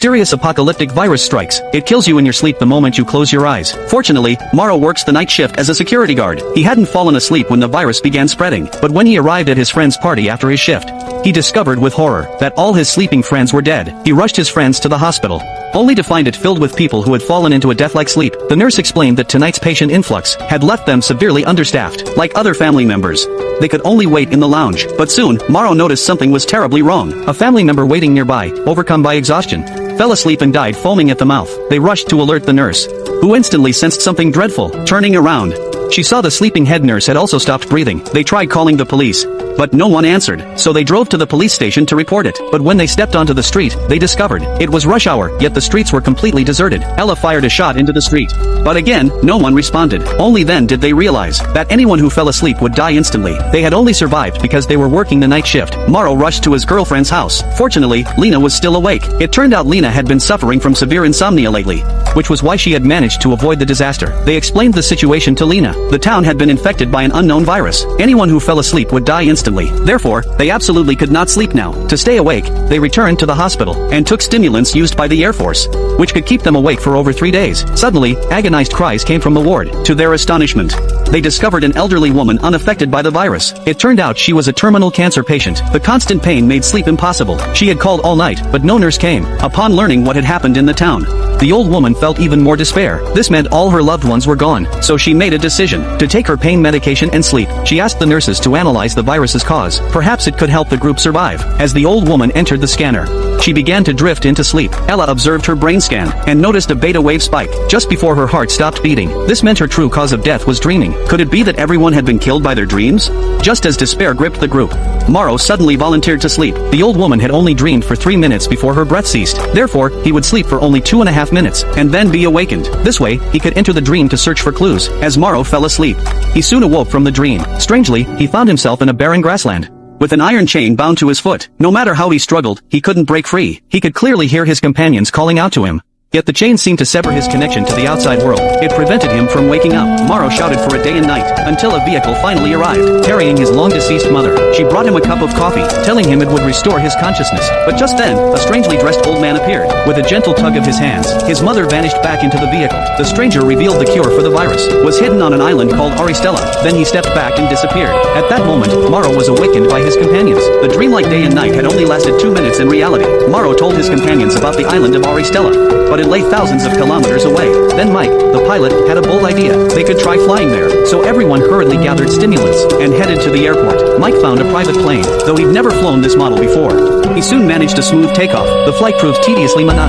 mysterious apocalyptic virus strikes. It kills you in your sleep the moment you close your eyes. Fortunately, Morrow works the night shift as a security guard. He hadn't fallen asleep when the virus began spreading, but when he arrived at his friend's party after his shift, he discovered with horror that all his sleeping friends were dead. He rushed his friends to the hospital, only to find it filled with people who had fallen into a death-like sleep. The nurse explained that tonight's patient influx had left them severely understaffed. Like other family members, they could only wait in the lounge. But soon, Morrow noticed something was terribly wrong. A family member waiting nearby, overcome by exhaustion, fell asleep and died foaming at the mouth. They rushed to alert the nurse, who instantly sensed something dreadful. Turning around, she saw the sleeping head nurse had also stopped breathing. They tried calling the police, but no one answered, so they drove to the police station to report it. But when they stepped onto the street, they discovered it was rush hour, yet the streets were completely deserted. Ella fired a shot into the street, but again, no one responded. Only then did they realize that anyone who fell asleep would die instantly. They had only survived because they were working the night shift. Morrow rushed to his girlfriend's house. Fortunately, Lena was still awake. It turned out Lena had been suffering from severe insomnia lately, which was why she had managed to avoid the disaster. They explained the situation to Lena. The town had been infected by an unknown virus. Anyone who fell asleep would die instantly. Therefore, they absolutely could not sleep now. To stay awake, they returned to the hospital and took stimulants used by the Air Force, which could keep them awake for over 3 days. Suddenly, agonized cries came from the ward. To their astonishment, they discovered an elderly woman unaffected by the virus. It turned out she was a terminal cancer patient. The constant pain made sleep impossible. She had called all night, but no nurse came. Upon learning what had happened in the town, the old woman felt even more despair. This meant all her loved ones were gone, so she made a decision to take her pain medication and sleep. She asked the nurses to analyze the virus's cause. Perhaps it could help the group survive. As the old woman entered the scanner, she began to drift into sleep. Ella observed her brain scan and noticed a beta wave spike just before her heart stopped beating. This meant her true cause of death was dreaming. Could it be that everyone had been killed by their dreams? Just as despair gripped the group, Morrow suddenly volunteered to sleep. The old woman had only dreamed for 3 minutes before her breath ceased. Therefore, he would sleep for only 2.5 minutes, and then be awakened. This way, he could enter the dream to search for clues. As Morrow fell asleep, he soon awoke from the dream. Strangely, he found himself in a barren grassland, with an iron chain bound to his foot. No matter how he struggled, he couldn't break free. He could clearly hear his companions calling out to him, yet the chain seemed to sever his connection to the outside world. It prevented him from waking up. Morrow shouted for a day and night, until a vehicle finally arrived, carrying his long-deceased mother. She brought him a cup of coffee, telling him it would restore his consciousness. But just then, a strangely dressed old man appeared. With a gentle tug of his hands, his mother vanished back into the vehicle. The stranger revealed the cure for the virus was hidden on an island called Aristella. Then he stepped back and disappeared. At that moment, Morrow was awakened by his companions. The dreamlike day and night had only lasted 2 minutes in reality. Morrow told his companions about the island of Aristella, but it lay thousands of kilometers away. Then Mike, the pilot, had a bold idea. They could try flying there. So everyone hurriedly gathered stimulants and headed to the airport. Mike found a private plane, though he'd never flown this model before. He soon managed a smooth takeoff. The flight proved tediously monotonous.